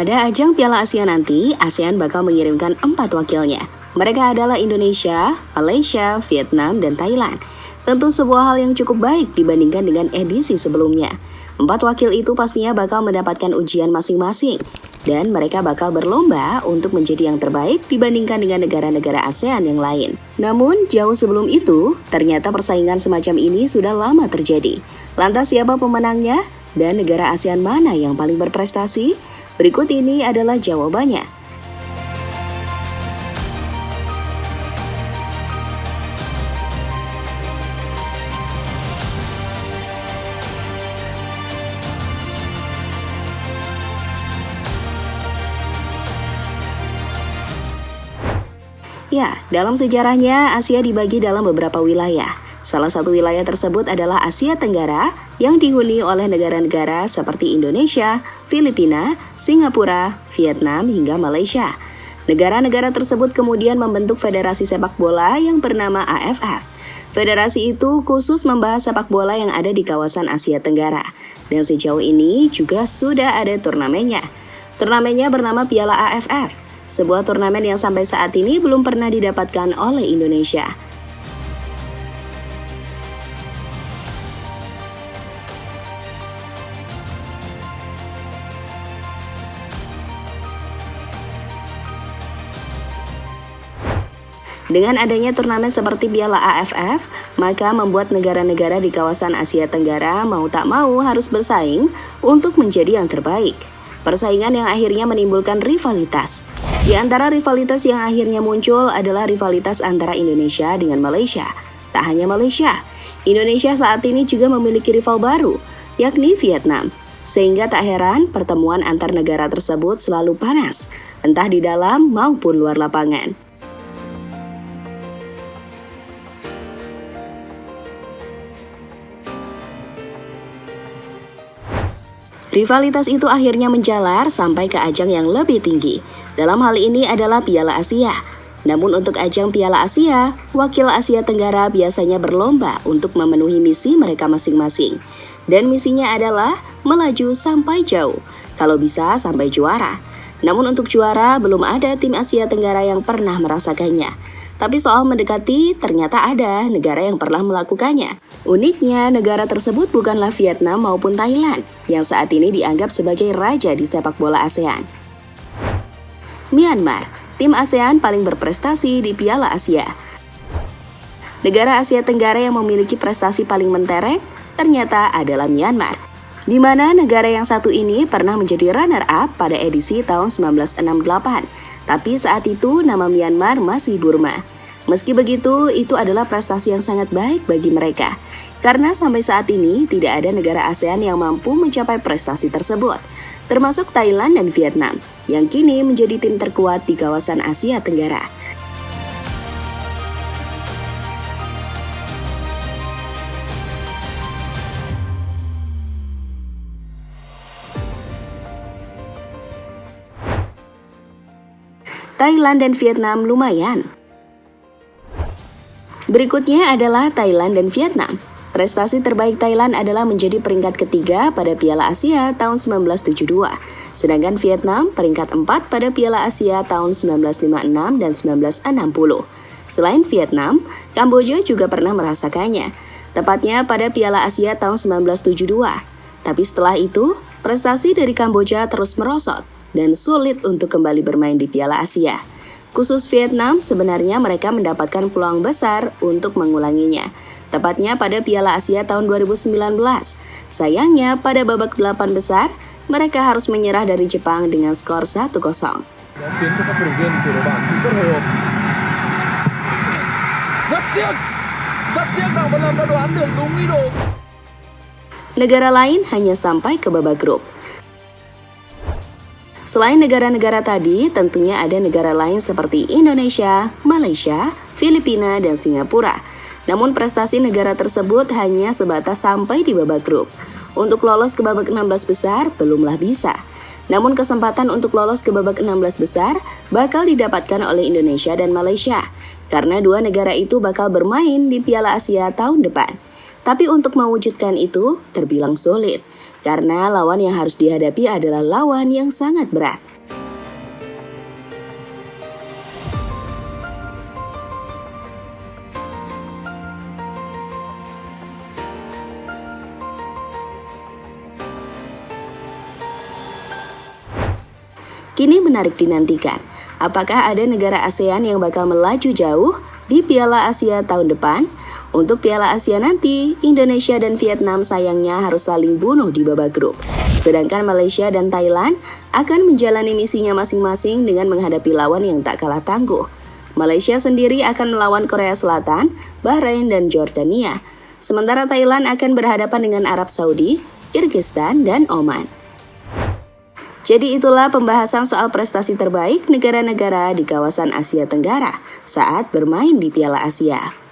Pada ajang Piala Asia nanti, ASEAN bakal mengirimkan 4 wakilnya. Mereka adalah Indonesia, Malaysia, Vietnam, dan Thailand. Tentu sebuah hal yang cukup baik dibandingkan dengan edisi sebelumnya. 4 wakil itu pastinya bakal mendapatkan ujian masing-masing. Dan mereka bakal berlomba untuk menjadi yang terbaik dibandingkan dengan negara-negara ASEAN yang lain. Namun, jauh sebelum itu, ternyata persaingan semacam ini sudah lama terjadi. Lantas siapa pemenangnya? Dan negara ASEAN mana yang paling berprestasi? Berikut ini adalah jawabannya. Ya, dalam sejarahnya Asia dibagi dalam beberapa wilayah. Salah satu wilayah tersebut adalah Asia Tenggara yang dihuni oleh negara-negara seperti Indonesia, Filipina, Singapura, Vietnam, hingga Malaysia. Negara-negara tersebut kemudian membentuk federasi sepak bola yang bernama AFF. Federasi itu khusus membahas sepak bola yang ada di kawasan Asia Tenggara. Dan sejauh ini juga sudah ada turnamennya. Turnamennya bernama Piala AFF. Sebuah turnamen yang sampai saat ini belum pernah didapatkan oleh Indonesia. Dengan adanya turnamen seperti Piala AFF, maka membuat negara-negara di kawasan Asia Tenggara mau tak mau harus bersaing untuk menjadi yang terbaik. Persaingan yang akhirnya menimbulkan rivalitas. Di antara rivalitas yang akhirnya muncul adalah rivalitas antara Indonesia dengan Malaysia. Tak hanya Malaysia, Indonesia saat ini juga memiliki rival baru, yakni Vietnam. Sehingga tak heran pertemuan antar negara tersebut selalu panas, entah di dalam maupun luar lapangan. Rivalitas itu akhirnya menjalar sampai ke ajang yang lebih tinggi. Dalam hal ini adalah Piala Asia. Namun untuk ajang Piala Asia, wakil Asia Tenggara biasanya berlomba untuk memenuhi misi mereka masing-masing. Dan misinya adalah melaju sampai jauh, kalau bisa sampai juara. Namun untuk juara, belum ada tim Asia Tenggara yang pernah merasakannya. Tapi soal mendekati, ternyata ada negara yang pernah melakukannya. Uniknya, negara tersebut bukanlah Vietnam maupun Thailand, yang saat ini dianggap sebagai raja di sepak bola ASEAN. Myanmar, tim ASEAN paling berprestasi di Piala Asia. Negara Asia Tenggara yang memiliki prestasi paling mentereng ternyata adalah Myanmar, di mana negara yang satu ini pernah menjadi runner-up pada edisi tahun 1968. Tapi saat itu nama Myanmar masih Burma. Meski begitu, itu adalah prestasi yang sangat baik bagi mereka. Karena sampai saat ini tidak ada negara ASEAN yang mampu mencapai prestasi tersebut, termasuk Thailand dan Vietnam, yang kini menjadi tim terkuat di kawasan Asia Tenggara. Thailand dan Vietnam lumayan. Berikutnya adalah Thailand dan Vietnam. Prestasi terbaik Thailand adalah menjadi peringkat ketiga pada Piala Asia tahun 1972. Sedangkan Vietnam peringkat 4 pada Piala Asia tahun 1956 dan 1960. Selain Vietnam, Kamboja juga pernah merasakannya, tepatnya pada Piala Asia tahun 1972. Tapi setelah itu, prestasi dari Kamboja terus merosot dan sulit untuk kembali bermain di Piala Asia. Khusus Vietnam, sebenarnya mereka mendapatkan peluang besar untuk mengulanginya, tepatnya pada Piala Asia tahun 2019. Sayangnya, pada babak 8 besar, mereka harus menyerah dari Jepang dengan skor 1-0. Negara lain hanya sampai ke babak grup. Selain negara-negara tadi, tentunya ada negara lain seperti Indonesia, Malaysia, Filipina, dan Singapura. Namun prestasi negara tersebut hanya sebatas sampai di babak grup. Untuk lolos ke babak 16 besar, belumlah bisa. Namun kesempatan untuk lolos ke babak 16 besar bakal didapatkan oleh Indonesia dan Malaysia, karena dua negara itu bakal bermain di Piala Asia tahun depan. Tapi untuk mewujudkan itu terbilang sulit, karena lawan yang harus dihadapi adalah lawan yang sangat berat. Kini menarik dinantikan, apakah ada negara ASEAN yang bakal melaju jauh di Piala Asia tahun depan? Untuk Piala Asia nanti, Indonesia dan Vietnam sayangnya harus saling bunuh di babak grup. Sedangkan Malaysia dan Thailand akan menjalani misinya masing-masing dengan menghadapi lawan yang tak kalah tangguh. Malaysia sendiri akan melawan Korea Selatan, Bahrain, dan Jordania. Sementara Thailand akan berhadapan dengan Arab Saudi, Kyrgyzstan, dan Oman. Jadi itulah pembahasan soal prestasi terbaik negara-negara di kawasan Asia Tenggara saat bermain di Piala Asia.